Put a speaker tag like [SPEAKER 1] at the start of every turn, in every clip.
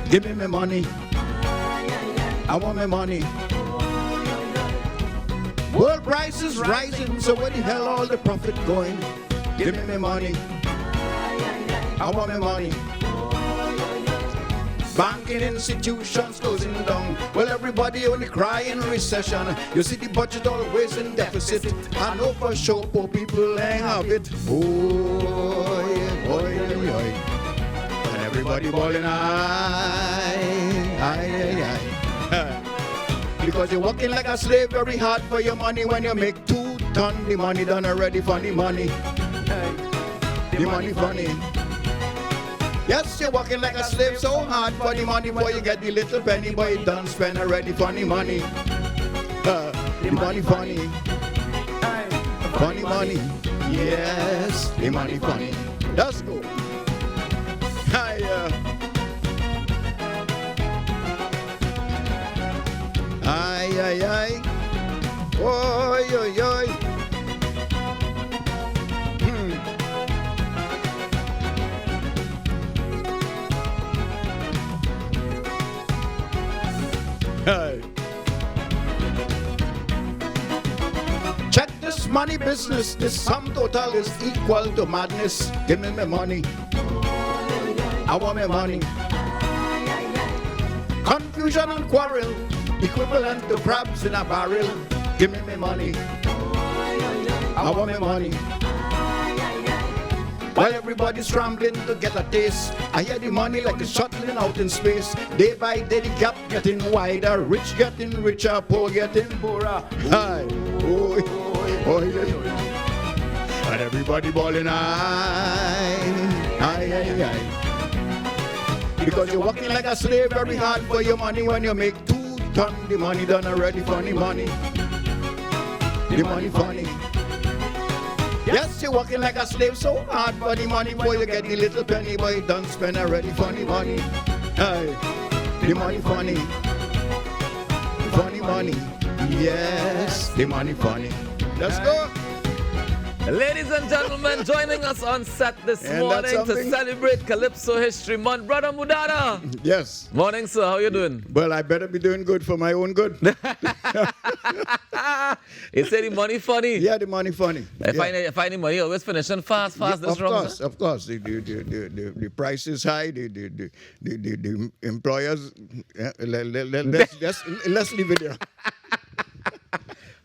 [SPEAKER 1] Give me my money. I want my money. World price is rising, so where the hell all the profit going? Give me my money. I want my money. Banking institutions closing down. Well, everybody only cry in recession. You see the budget always in deficit. I know for sure poor people ain't have it. Boy, boy, boy. And everybody bawling, aye. Because you're working like a slave very hard for your money. When you make 2 ton, the money done already for the money. The money funny. Yes, you're working like a slave so hard for the money. Boy, you get the little penny, boy, you done spend already funny money. The money funny. Funny money. Yes, the money funny. Let's go. Aye, aye. Oi, oi, oi. Hey. Check this money business. This sum total is equal to madness. Give me my money. I want my money. Confusion and quarrel, equivalent to crabs in a barrel. Give me my money. I want my money. While everybody's scrambling to get a taste, I hear the money like it's shuttling out in space. Day by day the gap getting wider, rich getting richer, poor getting poorer. Aye, oi, oi, and everybody bawling, aye. Because you're working like a slave very hard for your money. When you make 2 ton, the money done already funny money. The money funny. Yes, you're working like a slave so hard for the money. Boy, you get the little penny, boy, you done spend already funny money. Hey, the money funny. Funny money. Yes, the money funny. Let's go.
[SPEAKER 2] Ladies and gentlemen, joining us on set this morning to celebrate Calypso History Month, Brother Mudada.
[SPEAKER 1] Yes.
[SPEAKER 2] Morning, sir. How you doing?
[SPEAKER 1] Well, I better be doing good for my own good.
[SPEAKER 2] You say the money funny?
[SPEAKER 1] Yeah, the money funny.
[SPEAKER 2] I find the money always finishing fast this wrong.
[SPEAKER 1] Of course. The price is high. The employers. Let's leave it there.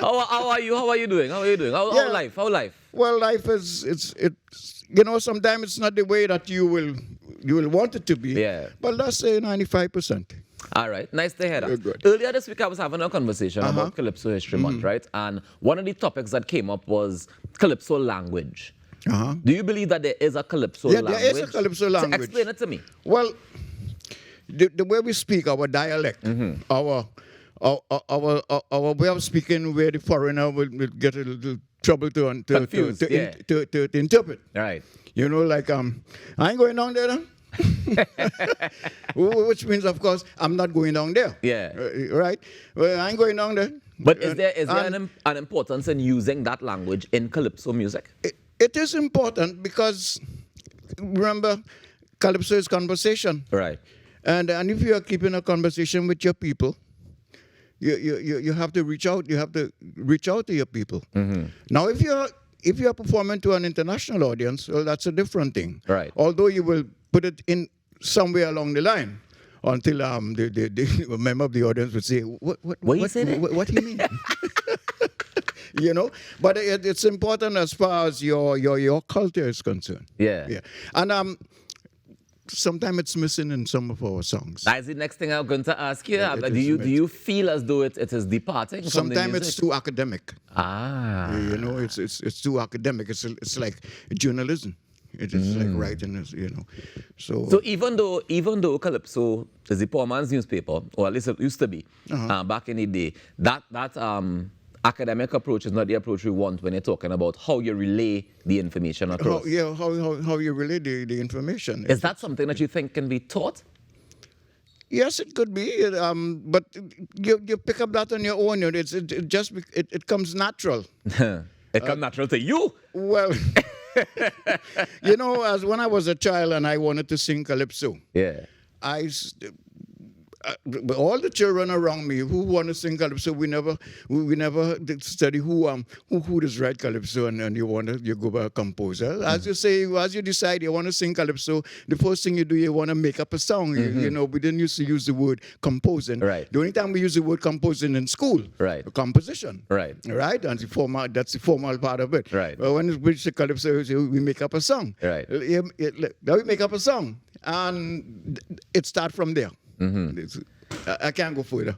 [SPEAKER 2] How are you? How are you doing? How life?
[SPEAKER 1] Well, life is it's sometimes it's not the way that you will want it to be.
[SPEAKER 2] Yeah.
[SPEAKER 1] But let's say 95%.
[SPEAKER 2] All right, nice to hear that.
[SPEAKER 1] Good.
[SPEAKER 2] Earlier this week, I was having a conversation about Calypso History Month, right? And one of the topics that came up was Calypso language. Do you believe that there is a Calypso language?
[SPEAKER 1] Yeah, there is a Calypso language.
[SPEAKER 2] So explain it to me.
[SPEAKER 1] Well, the way we speak, our dialect, our way of speaking, where the foreigner will get a little trouble to interpret.
[SPEAKER 2] Right.
[SPEAKER 1] You know, like I ain't going down there. Which means, of course, I'm not going down there.
[SPEAKER 2] Yeah.
[SPEAKER 1] Right? Well, I ain't going down there.
[SPEAKER 2] But is there an importance in using that language in Calypso music?
[SPEAKER 1] It is important because, remember, Calypso is conversation.
[SPEAKER 2] Right.
[SPEAKER 1] And if you are keeping a conversation with your people, you have to reach out. You have to reach out to your people. Now, if you're performing to an international audience, well, that's a different thing.
[SPEAKER 2] Right.
[SPEAKER 1] Although you will put it in somewhere along the line until the member of the audience would say, "What do you mean?" You know. But it's important as far as your culture is concerned.
[SPEAKER 2] Yeah.
[SPEAKER 1] And sometimes it's missing in some of our songs.
[SPEAKER 2] That's the next thing I'm going to ask you. Do you feel as though it is departing from the music?
[SPEAKER 1] Sometimes it's too academic.
[SPEAKER 2] You
[SPEAKER 1] know, it's too academic. It's like journalism. It is like writing, So
[SPEAKER 2] even though Calypso is the poor man's newspaper, or at least it used to be back in the day, that academic approach is not the approach we want when you're talking about how you relay the information across.
[SPEAKER 1] How you relay the information.
[SPEAKER 2] Is that something that you think can be taught?
[SPEAKER 1] Yes, it could be, but you pick up that on your own. It comes natural.
[SPEAKER 2] It comes natural to you.
[SPEAKER 1] Well, as when I was a child and I wanted to sing calypso.
[SPEAKER 2] Yeah.
[SPEAKER 1] but all the children around me who want to sing calypso, we never did study who does write calypso, and you go by a composer. As you say, as you decide you want to sing calypso, the first thing you do, you want to make up a song. You know, we didn't used to use the word composing.
[SPEAKER 2] Right.
[SPEAKER 1] The only time we use the word composing in school.
[SPEAKER 2] Right.
[SPEAKER 1] Composition.
[SPEAKER 2] Right.
[SPEAKER 1] Right. And that's the formal part of it.
[SPEAKER 2] Right.
[SPEAKER 1] But when it's calypso, we make up a song.
[SPEAKER 2] Right.
[SPEAKER 1] Then we make up a song, and it starts from there. I can't go further.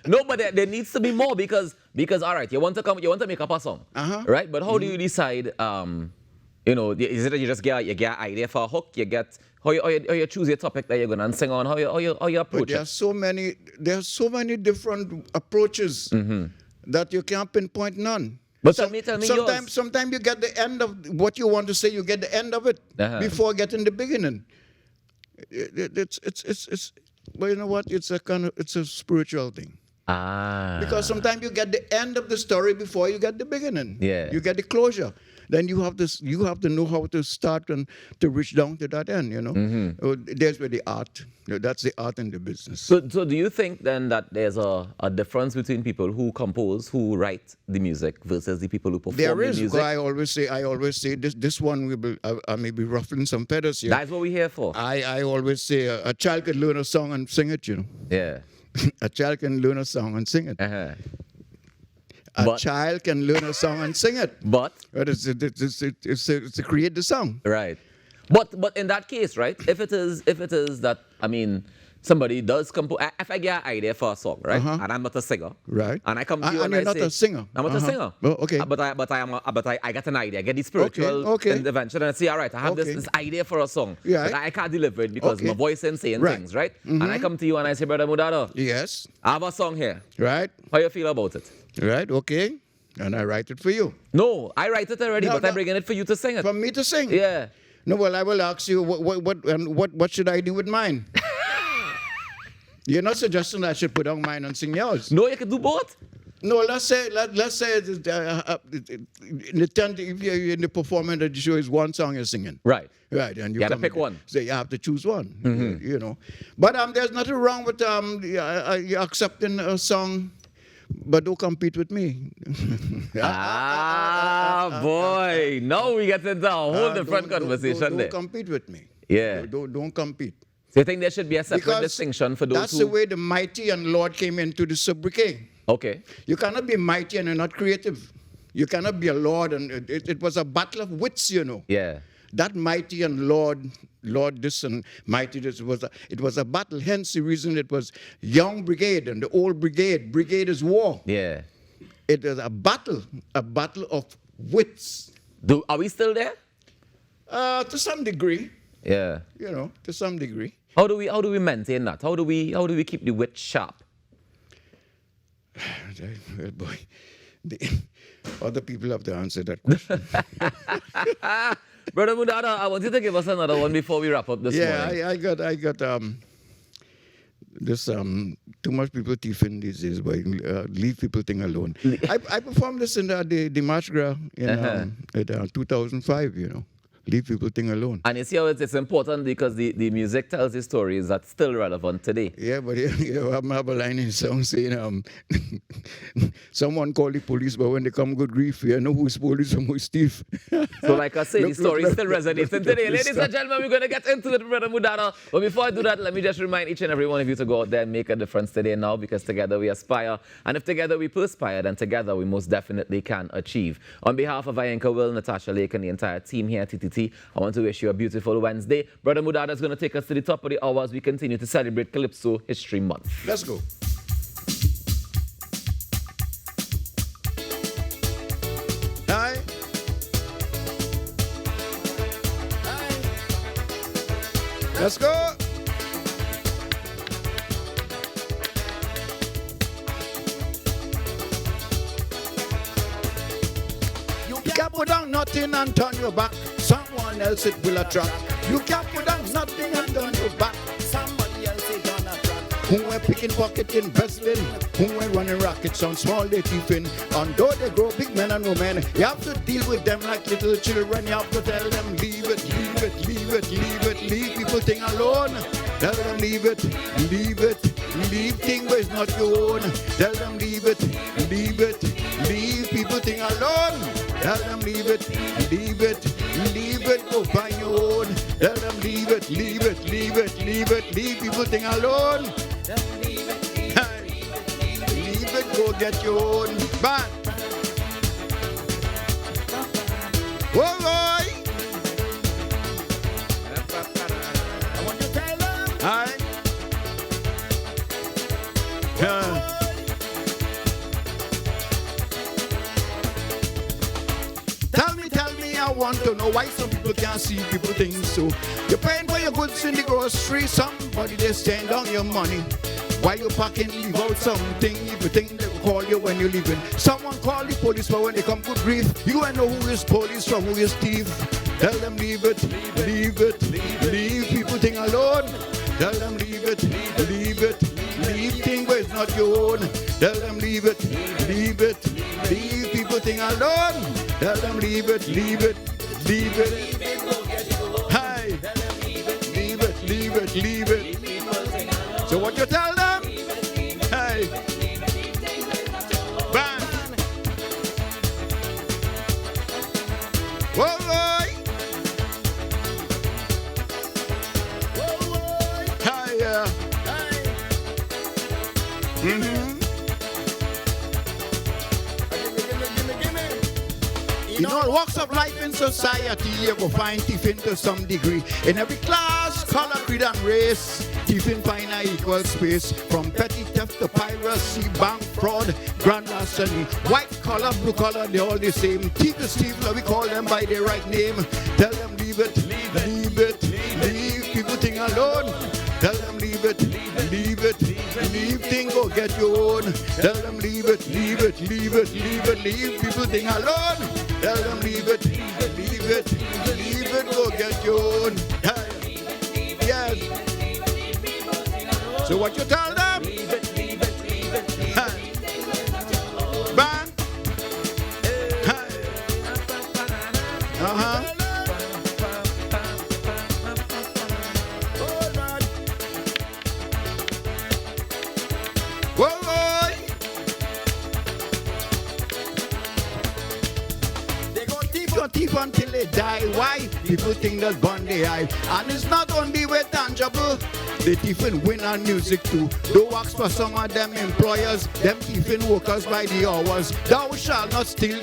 [SPEAKER 2] No, but there needs to be more because all right, you want to make up a song, right? But how do you decide? You know, is it that you just get an idea for a hook? You get how you choose your topic that you're gonna sing on. How you approach
[SPEAKER 1] but there are so many different approaches that you can't pinpoint none.
[SPEAKER 2] But tell me yours.
[SPEAKER 1] Sometimes you get the end of what you want to say. You get the end of it before getting the beginning. It's well, you know what? It's a spiritual thing. Because sometimes you get the end of the story before you get the beginning.
[SPEAKER 2] Yeah.
[SPEAKER 1] You get the closure. Then you have to know how to start and to reach down to that end, you know. There's where the art, that's the art in the business.
[SPEAKER 2] So do you think then that there's a difference between people who compose, who write the music versus the people who perform
[SPEAKER 1] there is,
[SPEAKER 2] the music?
[SPEAKER 1] I always say this one will be, I may be ruffling some feathers here.
[SPEAKER 2] That's what we're here for.
[SPEAKER 1] I always say a child could learn a song and sing it, you know.
[SPEAKER 2] Yeah.
[SPEAKER 1] A child can learn a song and sing it. A child can learn a song and sing it.
[SPEAKER 2] But
[SPEAKER 1] it's to create the song.
[SPEAKER 2] Right. But in that case, right? If it is that, I mean, somebody does compose. If I get an idea for a song, right? And I'm not a singer.
[SPEAKER 1] Right.
[SPEAKER 2] And I come to you and
[SPEAKER 1] you're
[SPEAKER 2] I
[SPEAKER 1] not
[SPEAKER 2] say,
[SPEAKER 1] a singer.
[SPEAKER 2] I'm not a singer.
[SPEAKER 1] Oh, okay.
[SPEAKER 2] But I get an idea. I get the spiritual intervention and I say, all right, I have this idea for a song.
[SPEAKER 1] Yeah.
[SPEAKER 2] But I can't deliver it because my voice ain't saying things, right? And I come to you and I say, Brother Mudada.
[SPEAKER 1] Yes.
[SPEAKER 2] I have a song here.
[SPEAKER 1] Right.
[SPEAKER 2] How you feel about it?
[SPEAKER 1] Right. Okay. And I write it for you.
[SPEAKER 2] No, I write it already, but I'm bringing it for you to sing it.
[SPEAKER 1] For me to sing?
[SPEAKER 2] Yeah.
[SPEAKER 1] No, well, I will ask you, what should I do with mine? You're not suggesting I should put on mine and sing yours.
[SPEAKER 2] No, you can do both.
[SPEAKER 1] No, let's say in the tent, if you're in the performance of the show, is one song you're singing.
[SPEAKER 2] Right.
[SPEAKER 1] Right, and you
[SPEAKER 2] gotta pick one.
[SPEAKER 1] So you have to choose one, you know. But there's nothing wrong with you accepting a song, but don't compete with me.
[SPEAKER 2] Boy. Now we get into a whole different conversation there.
[SPEAKER 1] Don't compete with me.
[SPEAKER 2] Yeah.
[SPEAKER 1] Don't compete.
[SPEAKER 2] So you think there should be a separate
[SPEAKER 1] Because
[SPEAKER 2] distinction for those
[SPEAKER 1] that's the way the mighty and Lord came into the sobriquet.
[SPEAKER 2] Okay.
[SPEAKER 1] You cannot be mighty and you're not creative. You cannot be a Lord, and it was a battle of wits, you know.
[SPEAKER 2] Yeah.
[SPEAKER 1] That mighty and Lord this and mighty this it was a battle. Hence the reason it was young brigade and the old brigade. Brigade is war.
[SPEAKER 2] Yeah.
[SPEAKER 1] It is a battle of wits.
[SPEAKER 2] Are we still there?
[SPEAKER 1] To some degree.
[SPEAKER 2] Yeah.
[SPEAKER 1] You know, to some degree.
[SPEAKER 2] How do we maintain that? How do we keep the wit sharp?
[SPEAKER 1] Well, boy, other people have to answer that question.
[SPEAKER 2] Brother Mudada, I want you to give us another one before we wrap up this morning.
[SPEAKER 1] Yeah, I got this too much people thieving these days, but leave people thing alone. I performed this in the March Gras in 2005, you know. Leave people thing alone.
[SPEAKER 2] And you see how it's important because the music tells the stories that's still relevant today.
[SPEAKER 1] Yeah, but you have a line in song saying, someone call the police, but when they come, good grief, you know who's police and who's thief.
[SPEAKER 2] So like I say, the story still resonates today. Ladies and gentlemen, we're going to get into it, Brother Mudada. But before I do that, let me just remind each and every one of you to go out there and make a difference today now, because together we aspire. And if together we perspire, then together we most definitely can achieve. On behalf of Ianka Will, Natasha Lake, and the entire team here at TTT, I want to wish you a beautiful Wednesday. Brother Mudada is going to take us to the top of the hour as we continue to celebrate Calypso History Month.
[SPEAKER 1] Let's go. Hi. Let's go. You can't put down nothing and turn your back. Someone else it will attract. You can't put down nothing and turn your back. Somebody else it gonna attract. Who were picking pocket embezzling? Who were running rackets on small they thieving? And though they grow big men and women, you have to deal with them like little children. You have to tell them leave it, leave it, leave it. leave it, leave it, leave people thing alone. Tell them leave it, leave it, leave thing where it's not your own. Tell them leave it, leave it, leave people thing alone. Tell them leave it, leave it, leave it, go find your own. Tell them leave it, leave it, leave it, leave it, leave people thing alone. Leave it, go get your own. Bang. Whoa, boy. I want you to tell them. Hi. Tell me, I want to know why some people can't see people think so. You're paying for your goods in the grocery, somebody they stand on your money. Why you packing, leave out something, if you think they will call you when you're leaving. Someone call the police, but when they come, good grief, you ain't know who is police from who is thief. Tell them leave it, leave it, leave people thing alone. Tell them leave it, leave it, leave thing where it's not your own. Tell them leave it, leave it, leave people thing alone. Tell them leave it, leave it, leave it. Hi, leave it, leave it, leave it. So what you tell them? Hey, bang. Whoa, boy. Hi, yeah. In all walks of life in society, you will find thieving to some degree. In every class, color, creed, and race, thieving find an equal space. From petty theft to piracy, bank fraud, grand larceny. White collar, blue collar, they're all the same. Thief is thief, we call them by their right name. Tell them leave it, leave it, leave people thing alone. Tell them leave it, leave it, leave thing, go get your own. Tell them leave it, leave it, leave it, leave it, leave people thing alone. Tell them leave it, leave it, leave it, go get your own. Yes. So what you tell them? Leave it, leave it, leave it, leave it. Bang. Uh-huh. Whoa, boy. They go thief until they die. Why? People think that's born they hide. And it's not only with tangible. They thieving win on music too. Don't ask for some of them employers. Them thieving workers by the hours. Thou shalt not steal